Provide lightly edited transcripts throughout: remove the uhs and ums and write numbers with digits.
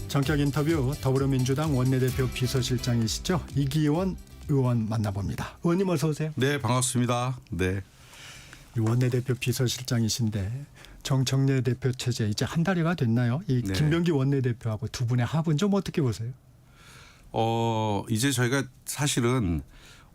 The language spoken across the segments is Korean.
전격 인터뷰 더불어민주당 원내대표 비서실장이시죠. 이기원 의원 만나봅니다. 의원님 어서 오세요. 네, 반갑습니다. 네. 이 원내대표 비서실장이신데 정청래 대표 체제 이제 한 달여가 됐나요? 이 네. 김병기 원내대표하고 두 분의 합은 좀 어떻게 보세요? 이제 저희가 사실은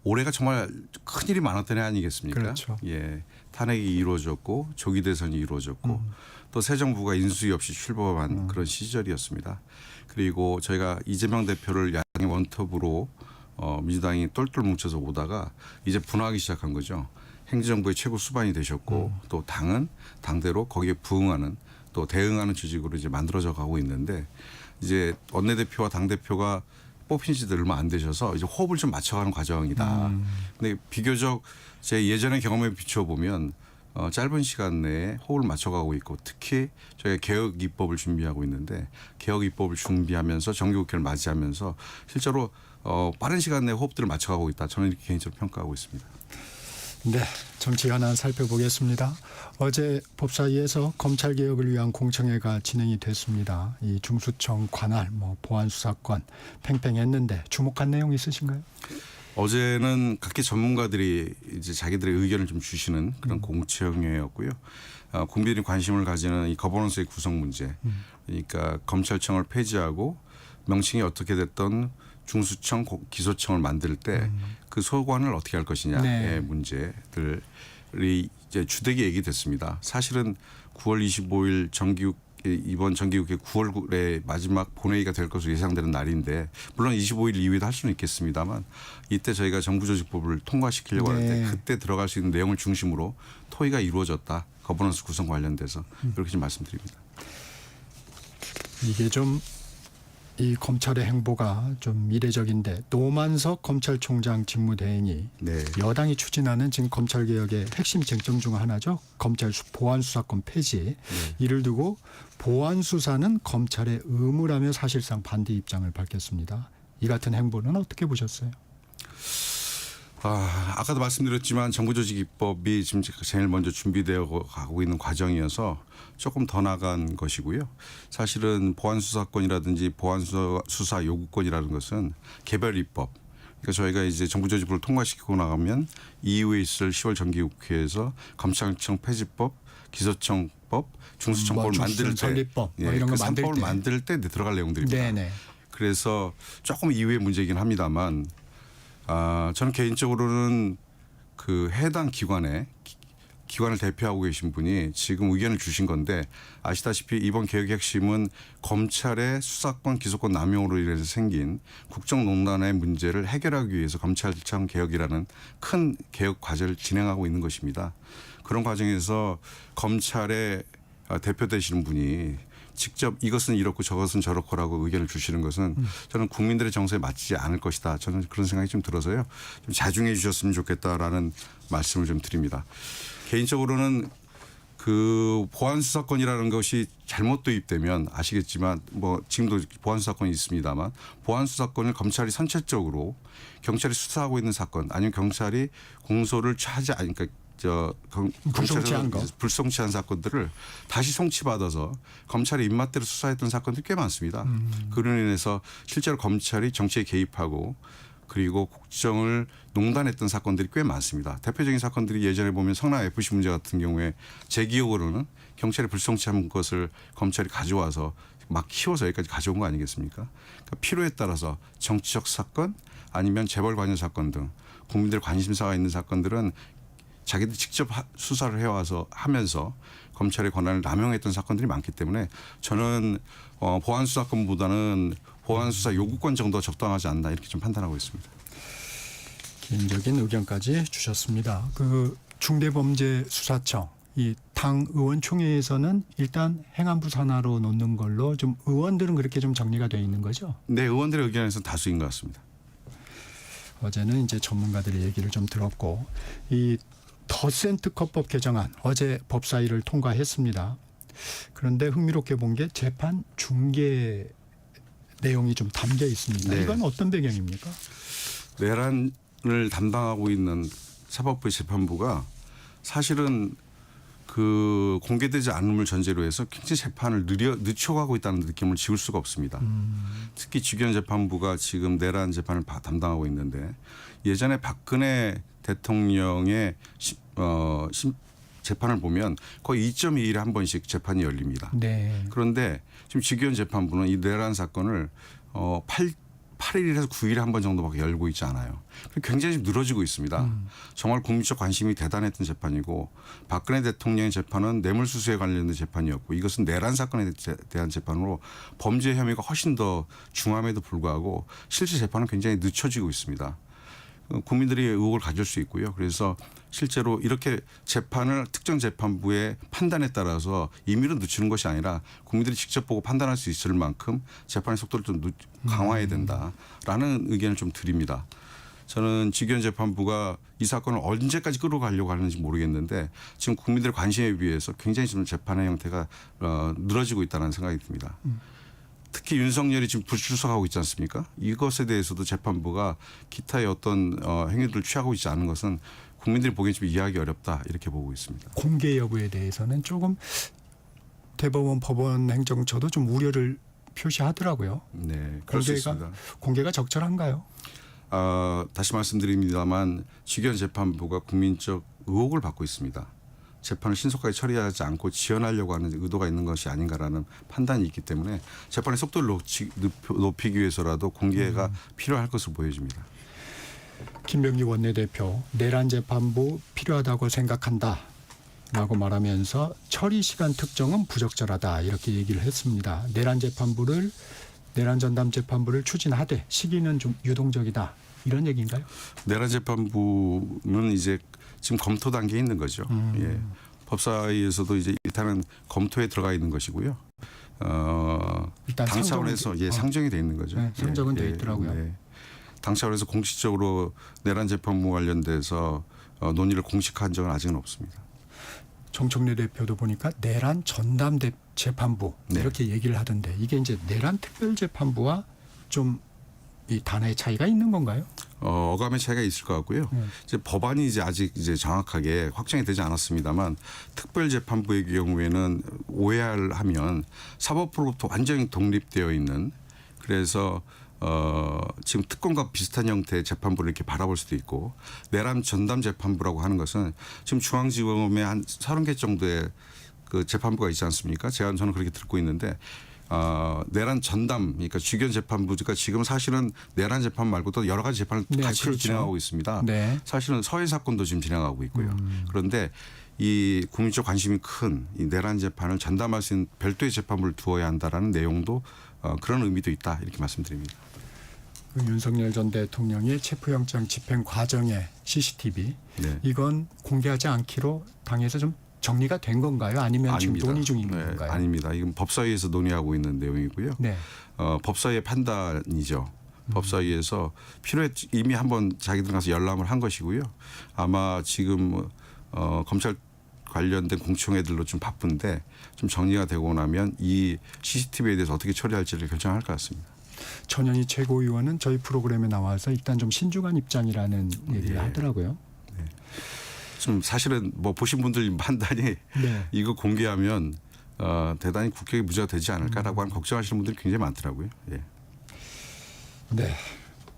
올해가 정말 큰일이 많았던 해 아니겠습니까? 그렇죠. 예. 탄핵이 이루어졌고 조기 대선이 이루어졌고 또 새 정부가 인수위 없이 출범한 그런 시절이었습니다. 그리고 저희가 이재명 대표를 야당의 원톱으로 민주당이 똘똘 뭉쳐서 오다가 이제 분화하기 시작한 거죠. 행정부의 최고 수반이 되셨고 또 당은 당대로 거기에 부응하는 또 대응하는 조직으로 이제 만들어져 가고 있는데 이제 원내대표와 당대표가 뽑힌 지도 얼마 안 되셔서 이제 호흡을 좀 맞춰가는 과정이다. 근데 비교적 제 예전의 경험에 비춰보면 짧은 시간 내에 호흡을 맞춰가고 있고 특히 저희가 개혁 입법을 준비하고 있는데 개혁 입법을 준비하면서 정기국회를 맞이하면서 실제로 빠른 시간 내에 호흡들을 맞춰가고 있다. 저는 이렇게 개인적으로 평가하고 있습니다. 네, 정치 현안 살펴보겠습니다. 어제 법사위에서 검찰개혁을 위한 공청회가 진행이 됐습니다. 이 중수청 관할, 보안 수사권 팽팽했는데 주목한 내용 있으신가요? 어제는 각계 전문가들이 이제 자기들의 의견을 좀 주시는 그런 공청회였고요. 국민들이 관심을 가지는 이 거버넌스의 구성 문제, 그러니까 검찰청을 폐지하고 명칭이 어떻게 됐던 중수청, 기소청을 만들 때 그 소관을 어떻게 할 것이냐의 네. 문제들이 이제 주되게 얘기됐습니다. 사실은 9월 25일 이번 정기국회 9월에 마지막 본회의가 될 것으로 예상되는 날인데 물론 25일 이후에도 할 수는 있겠습니다만 이때 저희가 정부조직법을 통과시키려고 하는데 그때 들어갈 수 있는 내용을 중심으로 토의가 이루어졌다. 거버넌스 구성 관련돼서 이렇게 좀 말씀드립니다. 이게 좀 이 검찰의 행보가 좀 이례적인데 노만석 검찰총장 직무대행이 네. 여당이 추진하는 지금 검찰개혁의 핵심 쟁점 중 하나죠. 검찰 보안수사권 폐지. 이를 두고 보안수사는 검찰의 의무라며 사실상 반대 입장을 밝혔습니다. 이 같은 행보는 어떻게 보셨어요? 아까도 말씀드렸지만 정부조직입법이 지금 제일 먼저 준비되어 가고 있는 과정이어서 조금 더 나간 것이고요. 사실은 보안수사권이라든지 보안수사 요구권이라는 것은 개별입법. 그러니까 저희가 이제 정부조직법을 통과시키고 나가면 이후에 있을 10월 정기국회에서 검찰청 폐지법, 기소청법, 중수청법을 만들 때, 설립법 이런 거 그 만들 3법을 때 만들 때 들어갈 내용들입니다. 네네. 그래서 조금 이후의 문제이긴 합니다만 저는 개인적으로는 그 해당 기관을 대표하고 계신 분이 지금 의견을 주신 건데 아시다시피 이번 개혁의 핵심은 검찰의 수사권 기소권 남용으로 인해서 생긴 국정농단의 문제를 해결하기 위해서 검찰청 개혁이라는 큰 개혁 과제를 진행하고 있는 것입니다. 그런 과정에서 검찰의 대표 되시는 분이 직접 이것은 이렇고 저것은 저렇고라고 의견을 주시는 것은 저는 국민들의 정서에 맞지 않을 것이다. 저는 그런 생각이 좀 들어서요. 좀 자중해 주셨으면 좋겠다라는 말씀을 좀 드립니다. 개인적으로는 그 보안수사권이라는 것이 잘못 도입되면 아시겠지만 지금도 보안수사권이 있습니다만 보안수사권을 검찰이 선체적으로 경찰이 수사하고 있는 사건 아니면 경찰이 공소를 그러니까 불송치한 사건들을 다시 송치받아서 검찰이 입맛대로 수사했던 사건들이 꽤 많습니다. 그로 인해서 실제로 검찰이 정치에 개입하고 그리고 국정을 농단했던 사건들이 꽤 많습니다. 대표적인 사건들이 예전에 보면 성남 FC 문제 같은 경우에 제 기억으로는 경찰이 불송치한 것을 검찰이 가져와서 막 키워서 여기까지 가져온 거 아니겠습니까? 그러니까 필요에 따라서 정치적 사건 아니면 재벌 관여 사건 등 국민들 관심사가 있는 사건들은 자기들 직접 수사를 해와서 하면서 검찰의 권한을 남용했던 사건들이 많기 때문에 저는 보안수사권보다는 보안수사 요구권 정도가 적당하지 않나 이렇게 좀 판단하고 있습니다. 개인적인 의견까지 주셨습니다. 그 중대범죄수사청 이 당 의원총회에서는 일단 행안부 산하로 놓는 걸로 좀 의원들은 그렇게 좀 정리가 되어 있는 거죠? 네, 의원들의 의견에서 다수인 것 같습니다. 어제는 이제 전문가들의 얘기를 좀 들었고 이 더센트컵법 개정안 어제 법사위를 통과했습니다. 그런데 흥미롭게 본 게 재판 중개 내용이 좀 담겨 있습니다. 네. 이건 어떤 배경입니까? 내란을 담당하고 있는 사법부의 재판부가 사실은 그 공개되지 않음을 전제로 해서 굉장히 재판을 늦춰가고 있다는 느낌을 지울 수가 없습니다. 특히 주기현 재판부가 지금 내란 재판을 담당하고 있는데 예전에 박근혜 대통령의 재판을 보면 거의 2.2일에 한 번씩 재판이 열립니다. 네. 그런데 지금 주기현 재판부는 이 내란 사건을 8일에서 9일에 한 번 정도밖에 열고 있지 않아요. 굉장히 좀 늘어지고 있습니다. 정말 국민적 관심이 대단했던 재판이고 박근혜 대통령의 재판은 뇌물수수에 관련된 재판이었고 이것은 내란 사건에 대한 재판으로 범죄 혐의가 훨씬 더 중함에도 불구하고 실제 재판은 굉장히 늦춰지고 있습니다. 국민들이 의혹을 가질 수 있고요. 그래서 실제로 이렇게 재판을 특정 재판부의 판단에 따라서 임의로 늦추는 것이 아니라 국민들이 직접 보고 판단할 수 있을 만큼 재판의 속도를 좀 강화해야 된다라는 의견을 좀 드립니다. 저는 주기현 재판부가 이 사건을 언제까지 끌어가려고 하는지 모르겠는데 지금 국민들의 관심에 비해서 굉장히 지금 재판의 형태가 늘어지고 있다는 생각이 듭니다. 특히 윤석열이 지금 불출석하고 있지 않습니까? 이것에 대해서도 재판부가 기타의 어떤 행위들을 취하고 있지 않은 것은 국민들이 보기엔 좀 이해하기 어렵다 이렇게 보고 있습니다. 공개 여부에 대해서는 조금 대법원, 법원, 행정처도 좀 우려를 표시하더라고요. 네, 그럴 수 있습니다. 공개가 적절한가요? 다시 말씀드립니다만 주기현 재판부가 국민적 의혹을 받고 있습니다. 재판을 신속하게 처리하지 않고 지연하려고 하는 의도가 있는 것이 아닌가라는 판단이 있기 때문에 재판의 속도를 높이기 위해서라도 공개가 필요할 것으로 보여집니다. 김병기 원내대표 내란 재판부 필요하다고 생각한다 라고 말하면서 처리 시간 특정은 부적절하다 이렇게 얘기를 했습니다. 내란 전담 재판부를 추진하되 시기는 좀 유동적이다 이런 얘기인가요? 내란 재판부는 이제 지금 검토 단계에 있는 거죠. 예. 법사위에서도 이제 일단은 검토에 들어가 있는 것이고요. 일단 당 차원에서 상정이 돼 있는 거죠. 네, 상정은 돼 있더라고요. 네. 당 차원에서 공식적으로 내란 재판부 관련돼서 논의를 공식화한 적은 아직은 없습니다. 정청래 대표도 보니까 내란 전담 재판부 네. 이렇게 얘기를 하던데 이게 이제 내란 특별 재판부와 좀 이 단어의 차이가 있는 건가요? 어감의 차이가 있을 것 같고요. 이제 법안이 이제 아직 이제 정확하게 확정이 되지 않았습니다만 특별재판부의 경우에는 오해하면 사법부로부터 완전히 독립되어 있는 그래서 지금 특검과 비슷한 형태의 재판부를 이렇게 바라볼 수도 있고 내란 전담 재판부라고 하는 것은 지금 중앙지검에 한 30개 정도의 그 재판부가 있지 않습니까? 저는 그렇게 듣고 있는데 내란 전담, 그러니까 주기현 재판부가 지금 사실은 내란 재판 말고도 여러 가지 재판을 네, 같이 그렇죠. 진행하고 있습니다. 네. 사실은 서해 사건도 지금 진행하고 있고요. 그런데 이 국민적 관심이 큰 이 내란 재판을 전담할 수 있는 별도의 재판부를 두어야 한다라는 내용도 그런 의미도 있다 이렇게 말씀드립니다. 그 윤석열 전 대통령의 체포영장 집행 과정의 CCTV 네. 이건 공개하지 않기로 당에서 좀 정리가 된 건가요? 아니면 지금 아닙니다. 논의 중인 네, 건가요? 아닙니다. 이건 법사위에서 논의하고 있는 내용이고요. 네. 법사위의 판단이죠. 법사위에서 이미 한번 자기들 가서 열람을 한 것이고요. 아마 지금 검찰 관련된 공청회들로 좀 바쁜데 좀 정리가 되고 나면 이 CCTV에 대해서 어떻게 처리할지를 결정할 것 같습니다. 전현희 최고위원은 저희 프로그램에 나와서 일단 좀 신중한 입장이라는 얘기를 예. 하더라고요. 좀 사실은 뭐 보신 분들 판단이 네. 이거 공개하면 대단히 국격이 무죄가 되지 않을까라고 하는 걱정하시는 분들이 굉장히 많더라고요. 예. 네.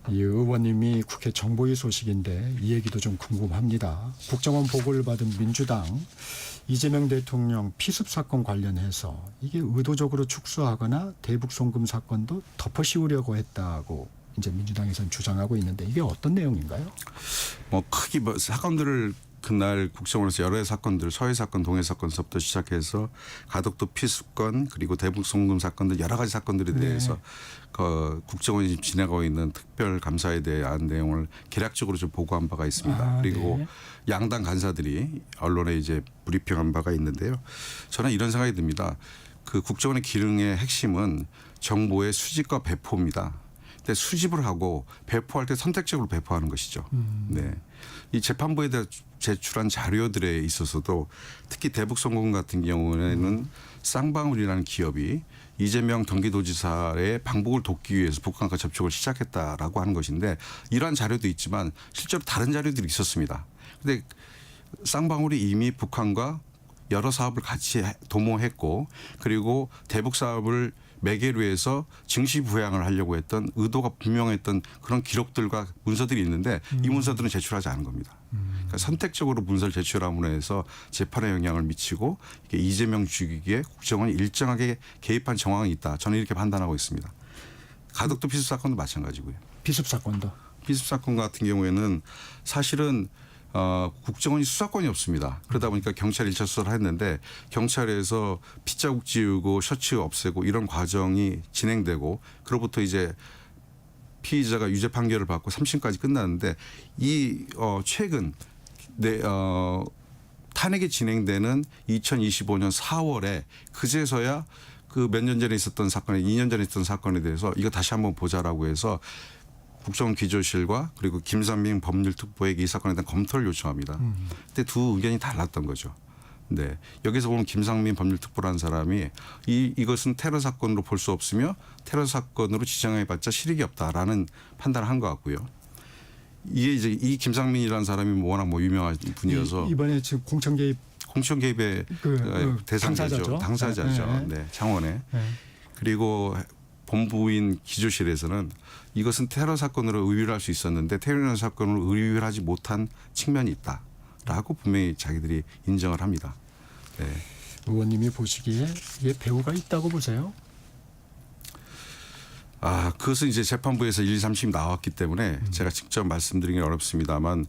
이 의원님이 국회 정보위 소식인데 이 얘기도 좀 궁금합니다. 국정원 보고를 받은 민주당 이재명 대통령 피습 사건 관련해서 이게 의도적으로 축소하거나 대북 송금 사건도 덮어씌우려고 했다고 이제 민주당에서는 주장하고 있는데 이게 어떤 내용인가요? 뭐 크게 뭐 사건들을 그날 국정원에서 여러 사건들 서해 사건, 동해 사건서부터 시작해서 가덕도 피습건 그리고 대북 송금 사건들 여러 가지 사건들에 대해서 그 국정원이 지금 진행하고 있는 특별 감사에 대한 내용을 개략적으로 좀 보고한 바가 있습니다. 그리고 네. 양당 간사들이 언론에 이제 브리핑한 바가 있는데요. 저는 이런 생각이 듭니다. 그 국정원의 기능의 핵심은 정보의 수집과 배포입니다. 근데 수집을 하고 배포할 때 선택적으로 배포하는 것이죠. 네. 이 재판부에 대해 제출한 자료들에 있어서도 특히 대북 송금 같은 경우에는 쌍방울이라는 기업이 이재명 경기도지사의 방북을 돕기 위해서 북한과 접촉을 시작했다라고 하는 것인데 이러한 자료도 있지만 실제로 다른 자료들이 있었습니다. 그런데 쌍방울이 이미 북한과 여러 사업을 같이 도모했고 그리고 대북 사업을 매개로 해서 증시 부양을 하려고 했던 의도가 분명했던 그런 기록들과 문서들이 있는데 이 문서들은 제출하지 않은 겁니다. 그러니까 선택적으로 문서를 제출함으로 해서 재판에 영향을 미치고 이게 이재명 죽이기에 국정원이 일정하게 개입한 정황이 있다. 저는 이렇게 판단하고 있습니다. 가덕도 피습 사건도 마찬가지고요. 비습 사건도. 피습 사건 같은 경우에는 사실은 국정원이 수사권이 없습니다. 그러다 보니까 경찰이 1차 수사를 했는데 경찰에서 핏자국 지우고 셔츠 없애고 이런 과정이 진행되고 그로부터 이제 피의자가 유죄 판결을 받고 3심까지 끝났는데 이 최근 탄핵이 진행되는 2025년 4월에 그제서야 그 몇 년 전에 있었던 사건에 2년 전에 있었던 사건에 대해서 이거 다시 한번 보자라고 해서 국정원 기조실과 그리고 김삼민 법률특보에게 이 사건에 대한 검토를 요청합니다. 근데 두 의견이 달랐던 거죠. 네. 여기서 보면 김상민 법률특보라는 사람이 이것은 테러 사건으로 볼 수 없으며 테러 사건으로 지정해봤자 실익이 없다라는 판단을 한 것 같고요. 이게 이제 이 김상민이라는 사람이 워낙 유명한 분이어서 이번에 지금 공천 개입의 그 대상자죠. 당사자죠. 네. 네. 창원에. 네. 그리고 본부인 기조실에서는 이것은 테러 사건으로 의율할 수 있었는데 테러 사건으로 의율하지 못한 측면이 있다라고 분명히 자기들이 인정을 합니다. 네. 의원님이 보시기에 이게 배후가 있다고 보세요? 그것은 이제 재판부에서 1, 2, 3심 나왔기 때문에 제가 직접 말씀드리긴 어렵습니다만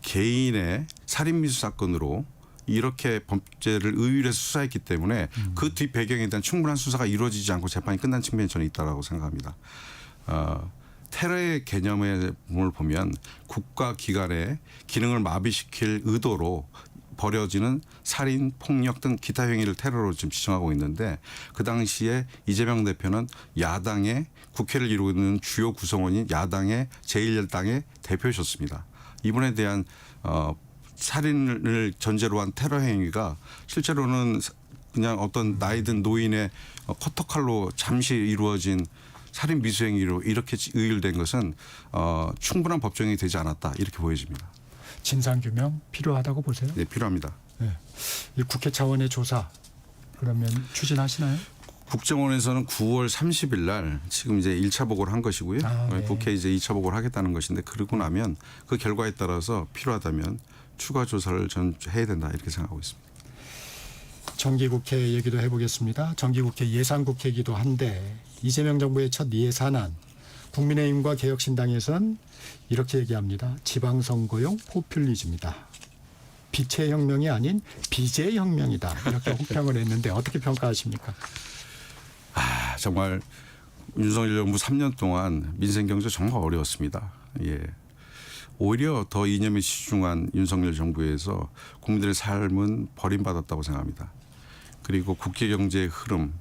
개인의 살인미수 사건으로 이렇게 범죄를 의율해서 수사했기 때문에 그 뒷 배경에 대한 충분한 수사가 이루어지지 않고 재판이 끝난 측면이 저는 있다고 생각합니다. 테러의 개념을 보면 국가 기관의 기능을 마비시킬 의도로 벌여지는 살인, 폭력 등 기타 행위를 테러로 지금 지정하고 있는데 그 당시에 이재명 대표는 야당의 국회를 이루고 있는 주요 구성원인 야당의 제1야당의 대표셨습니다. 이분에 대한 살인을 전제로 한 테러 행위가 실제로는 그냥 어떤 나이든 노인의 커터칼로 잠시 이루어진 살인 미수행위로 이렇게 의율된 것은 충분한 법정이 되지 않았다 이렇게 보여집니다. 진상규명 필요하다고 보세요? 네, 필요합니다. 네. 이 국회 차원의 조사 그러면 추진하시나요? 국정원에서는 9월 30일 날 지금 이제 1차 보고를 한 것이고요. 네. 국회 이제 2차 보고를 하겠다는 것인데 그러고 나면 그 결과에 따라서 필요하다면 추가 조사를 전 해야 된다 이렇게 생각하고 있습니다. 정기국회 얘기도 해보겠습니다. 정기국회 예산국회이기도 한데 이재명 정부의 첫 예산안 국민의힘과 개혁신당에서는 이렇게 얘기합니다. 지방선거용 포퓰리즘이다. 빛의 혁명이 아닌 비제의 혁명이다. 이렇게 혹평을 했는데 어떻게 평가하십니까? 정말 윤석열 정부 3년 동안 민생 경제 정말 어려웠습니다. 예. 오히려 더 이념에 치중한 윤석열 정부에서 국민들의 삶은 버림받았다고 생각합니다. 그리고 국제 경제의 흐름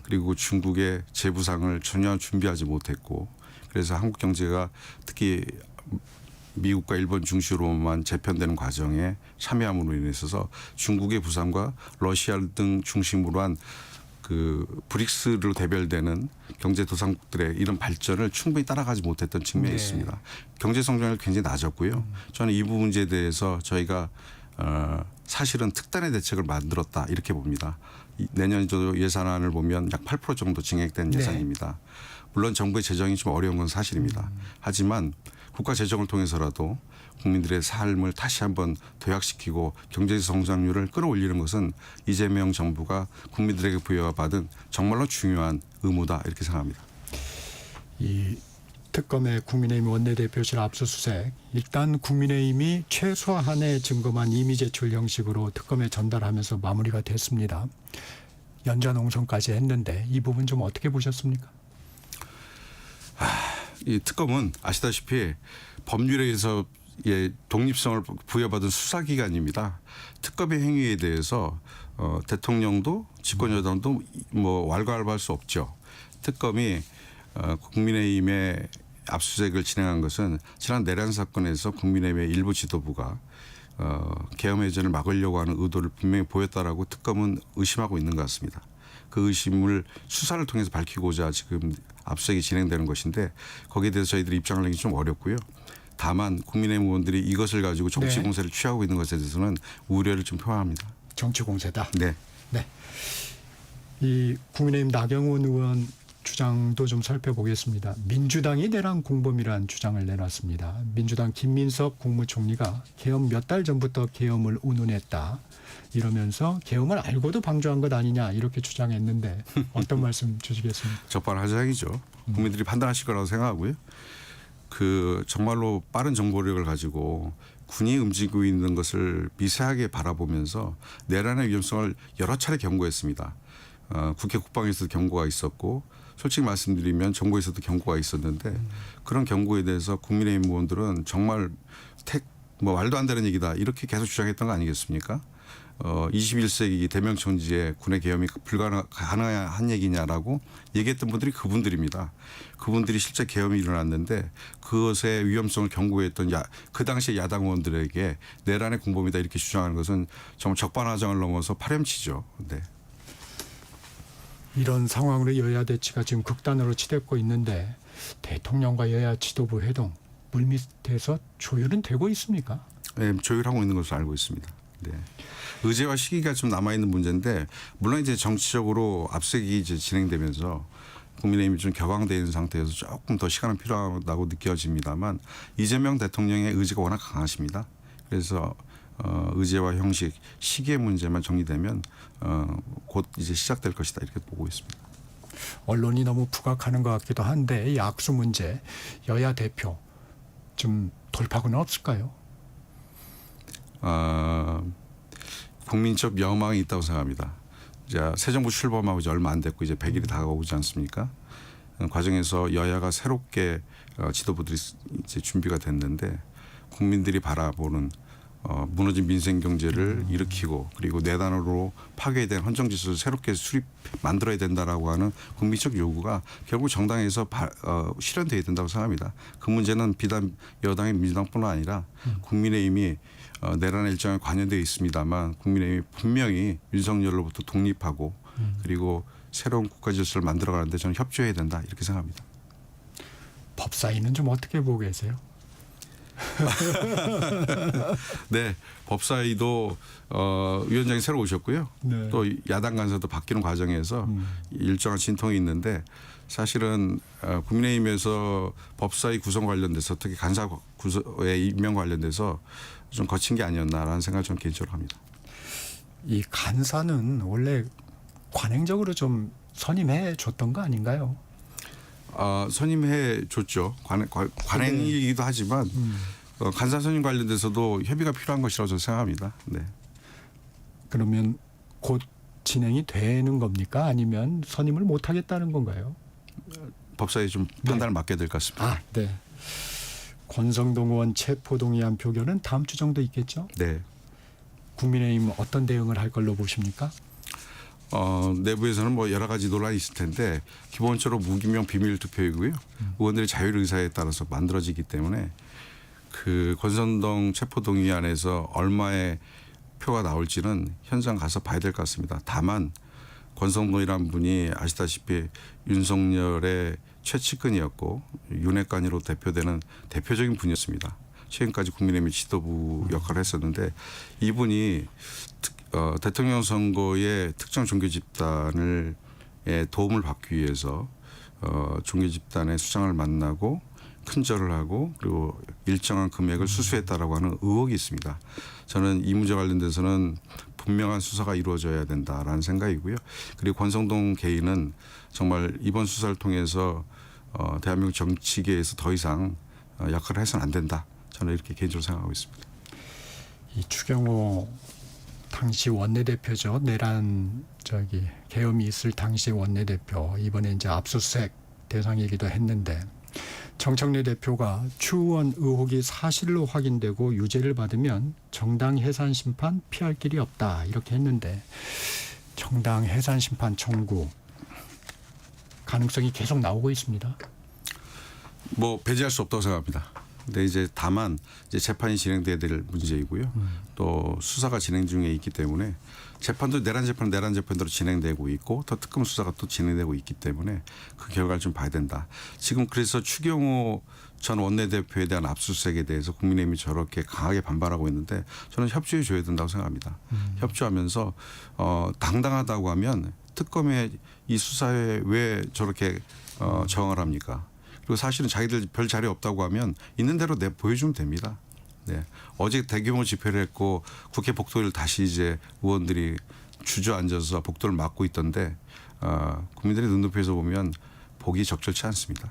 그리고 중국의 재부상을 전혀 준비하지 못했고 그래서 한국 경제가 특히 미국과 일본 중시로만 재편되는 과정에 참여함으로 인해서 중국의 부상과 러시아 등 중심으로 한 그 브릭스로 대별되는 경제 도상국들의 이런 발전을 충분히 따라가지 못했던 측면이 있습니다. 경제 성장률 굉장히 낮았고요. 저는 이 문제에 대해서 저희가 사실은 특단의 대책을 만들었다 이렇게 봅니다. 내년도 예산안을 보면 약 8% 정도 증액된 예산입니다. 물론 정부의 재정이 좀 어려운 건 사실입니다. 하지만 국가 재정을 통해서라도 국민들의 삶을 다시 한번 도약시키고 경제 성장률을 끌어올리는 것은 이재명 정부가 국민들에게 부여받은 정말로 중요한 의무다 이렇게 생각합니다. 이 특검의 국민의힘 원내대표실 압수수색 일단 국민의힘이 최소한의 증거만 임의 제출 형식으로 특검에 전달하면서 마무리가 됐습니다. 연좌농성까지 했는데 이 부분 좀 어떻게 보셨습니까? 이 특검은 아시다시피 법률에 의해서 독립성을 부여받은 수사기관입니다. 특검의 행위에 대해서 대통령도 집권 여당도 왈가왈부할 수 없죠. 특검이 국민의힘의 압수수색을 진행한 것은 지난 내란 사건에서 국민의힘의 일부 지도부가 계엄 해전을 막으려고 하는 의도를 분명히 보였다라고 특검은 의심하고 있는 것 같습니다. 그 의심을 수사를 통해서 밝히고자 지금 압수수색이 진행되는 것인데 거기에 대해서 저희들이 입장을 내기 좀 어렵고요. 다만 국민의힘 의원들이 이것을 가지고 정치 공세를 취하고 있는 것에 대해서는 우려를 좀 표합니다. 정치 공세다. 네. 네. 이 국민의힘 나경원 의원 주장도 좀 살펴보겠습니다. 민주당이 내란 공범이라는 주장을 내놨습니다. 민주당 김민석 국무총리가 계엄 몇 달 전부터 계엄을 운운했다. 이러면서 계엄을 알고도 방조한 것 아니냐 이렇게 주장했는데 어떤 말씀 주시겠습니까? 적반하장이죠. 국민들이 판단하실 거라고 생각하고요. 그 정말로 빠른 정보력을 가지고 군이 움직이고 있는 것을 미세하게 바라보면서 내란의 위험성을 여러 차례 경고했습니다. 국회 국방에서도 경고가 있었고 솔직히 말씀드리면 정부에서도 경고가 있었는데 그런 경고에 대해서 국민의힘 의원들은 정말 뭐 말도 안 되는 얘기다 이렇게 계속 주장했던 거 아니겠습니까? 21세기 대명천지에 군의 계엄이 가능한 얘기냐라고 얘기했던 분들이 그분들입니다. 그분들이 실제 계엄이 일어났는데 그것의 위험성을 경고했던 그 당시에 야당 의원들에게 내란의 공범이다 이렇게 주장하는 것은 정말 적반하장을 넘어서 파렴치죠. 네. 이런 상황으로 여야 대치가 지금 극단으로 치닫고 있는데 대통령과 여야 지도부 회동 물밑에서 조율은 되고 있습니까? 네, 조율하고 있는 것으로 알고 있습니다. 네. 의제와 시기가 좀 남아 있는 문제인데 물론 이제 정치적으로 압색이 이제 진행되면서 국민의힘이 좀 격앙되어 있는 상태에서 조금 더 시간은 필요하다고 느껴집니다만 이재명 대통령의 의지가 워낙 강하십니다. 그래서 의제와 형식, 시기의 문제만 정리되면 곧 이제 시작될 것이다 이렇게 보고 있습니다. 언론이 너무 부각하는 것 같기도 한데 이 악수 문제 여야 대표 좀 돌파구는 없을까요? 국민적 여망이 있다고 생각합니다. 이제 새 정부 출범하고 이제 얼마 안 됐고 이제 100일이 다가오지 않습니까? 과정에서 여야가 새롭게 지도부들이 이제 준비가 됐는데 국민들이 바라보는 무너진 민생 경제를 일으키고 그리고 내단으로 파괴된 헌정질서를 새롭게 만들어야 된다라고 하는 국민적 요구가 결국 정당에서 실현돼야 된다고 생각합니다. 그 문제는 비단 여당의 민주당뿐만 아니라 국민의힘이 내란의 일정에 관여되어 있습니다만 국민의힘이 분명히 윤석열로부터 독립하고 그리고 새로운 국가 질서를 만들어가는데 저는 협조해야 된다 이렇게 생각합니다. 법사위는 좀 어떻게 보고 계세요? 네, 법사위도 위원장이 새로 오셨고요. 네. 또 야당 간사도 바뀌는 과정에서 일정한 진통이 있는데 사실은 국민의힘에서 법사위 구성 관련돼서 특히 간사 구성의 임명 관련돼서 좀 거친 게 아니었나라는 생각을 저는 개인적으로 합니다. 이 간사는 원래 관행적으로 좀 선임해 줬던 거 아닌가요? 선임해 줬죠. 관행이기도 하지만 간사 선임 관련돼서도 협의가 필요한 것이라고 저는 생각합니다. 네. 그러면 곧 진행이 되는 겁니까? 아니면 선임을 못 하겠다는 건가요? 법사위 좀 판단을 맡게 될 것 같습니다. 네. 권성동 의원 체포동의안 표결은 다음 주 정도 있겠죠? 네. 국민의힘 어떤 대응을 할 걸로 보십니까? 내부에서는 뭐 여러 가지 논란이 있을 텐데 기본적으로 무기명 비밀 투표이고요. 의원들의 자율 의사에 따라서 만들어지기 때문에 그 권성동 체포동의안에서 얼마의 표가 나올지는 현장 가서 봐야 될 것 같습니다. 다만 권성동이라는 분이 아시다시피 윤석열의 최측근이었고 윤핵관으로 대표되는 대표적인 분이었습니다. 최근까지 국민의힘 지도부 역할을 했었는데 이분이 대통령 선거에 특정 종교 집단을 도움을 받기 위해서 종교 집단의 수장을 만나고 큰절을 하고 그리고 일정한 금액을 수수했다라고 하는 의혹이 있습니다. 저는 이 문제 관련돼서는 분명한 수사가 이루어져야 된다라는 생각이고요. 그리고 권성동 개인은 정말 이번 수사를 통해서 대한민국 정치계에서 더 이상 역할을 해서는 안 된다. 저는 이렇게 개인적으로 생각하고 있습니다. 이 추경호 당시 원내대표죠. 내란 계엄이 있을 당시 원내대표 이번에 이제 압수수색 대상이기도 했는데 정청래 대표가 추 의원 의혹이 사실로 확인되고 유죄를 받으면 정당 해산 심판 피할 길이 없다 이렇게 했는데 정당 해산 심판 청구 가능성이 계속 나오고 있습니다. 뭐 배제할 수 없다고 생각합니다. 근데 이제 다만 이제 재판이 진행돼야 될 문제이고요. 또 수사가 진행 중에 있기 때문에 재판도 내란 재판대로 진행되고 있고 또 특검 수사가 또 진행되고 있기 때문에 그 결과를 좀 봐야 된다. 지금 그래서 추경호 전 원내대표에 대한 압수수색에 대해서 국민의힘이 저렇게 강하게 반발하고 있는데 저는 협조해 줘야 된다고 생각합니다. 협조하면서 당당하다고 하면 특검의 이 수사에 왜 저렇게 저항을 합니까? 그리고 사실은 자기들 별 자리 없다고 하면 있는 대로 보여주면 됩니다. 네. 어제 대규모 집회를 했고 국회 복도를 다시 이제 의원들이 주저앉아서 복도를 막고 있던데 국민들의 눈높이에서 보면 보기 적절치 않습니다.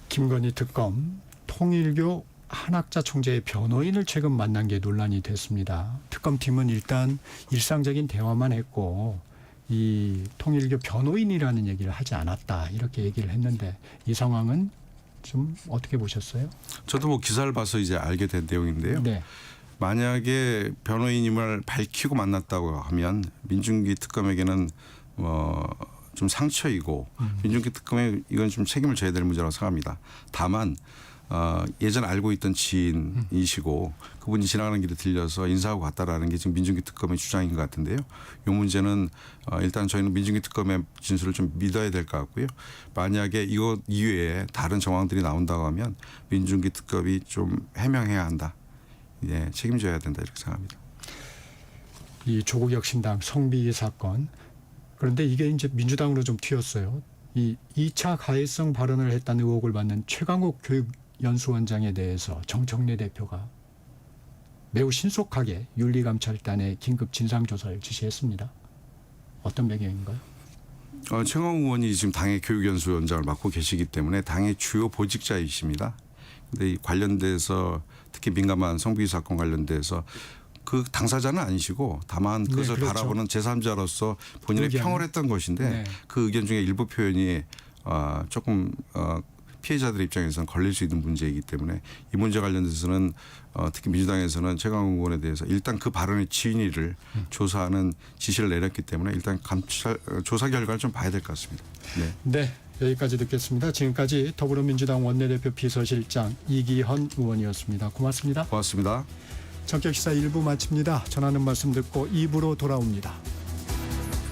김건희 특검 통일교 한학자 총재의 변호인을 최근 만난 게 논란이 됐습니다. 특검팀은 일단 일상적인 대화만 했고 이 통일교 변호인이라는 얘기를 하지 않았다 이렇게 얘기를 했는데 이 상황은 좀 어떻게 보셨어요? 저도 뭐 기사를 봐서 이제 알게 된 내용인데요. 네. 만약에 변호인임을 밝히고 만났다고 하면 민중기 특검에게는 좀 상처이고 민중기 특검에 이건 좀 책임을 져야 될 문제라고 생각합니다. 다만 예전 알고 있던 지인이시고 그분이 지나가는 길에 들려서 인사하고 갔다라는 게 지금 민중기 특검의 주장인 것 같은데요. 이 문제는 일단 저희는 민중기 특검의 진술을 좀 믿어야 될 것 같고요. 만약에 이것 이외에 다른 정황들이 나온다고 하면 민중기 특검이 좀 해명해야 한다. 예, 책임져야 된다 이렇게 생각합니다. 이 조국 혁신당 성비 사건 그런데 이게 이제 민주당으로 좀 튀었어요. 이 2차 가해성 발언을 했다는 의혹을 받는 최강욱 교육연수원장에 대해서 정청래 대표가 매우 신속하게 윤리감찰단에 긴급 진상조사를 지시했습니다. 어떤 배경인가요? 최강욱 의원이 지금 당의 교육연수원장을 맡고 계시기 때문에 당의 주요 보직자이십니다. 그런데 이 관련돼서 특히 민감한 성비위 사건 관련돼서 그 당사자는 아니시고 다만 그것을 그렇죠. 바라보는 제3자로서 본인의 의견. 평을 했던 것인데 네. 그 의견 중에 일부 표현이 조금 피해자들 입장에서는 걸릴 수 있는 문제이기 때문에 이 문제 관련돼서는 특히 민주당에서는 최강욱 의원에 대해서 일단 그 발언의 진위를 조사하는 지시를 내렸기 때문에 일단 조사 결과를 좀 봐야 될 것 같습니다. 네. 네, 여기까지 듣겠습니다. 지금까지 더불어민주당 원내대표 비서실장 이기헌 의원이었습니다. 고맙습니다. 고맙습니다. 전격시사 1부 마칩니다. 전하는 말씀 듣고 2부로 돌아옵니다.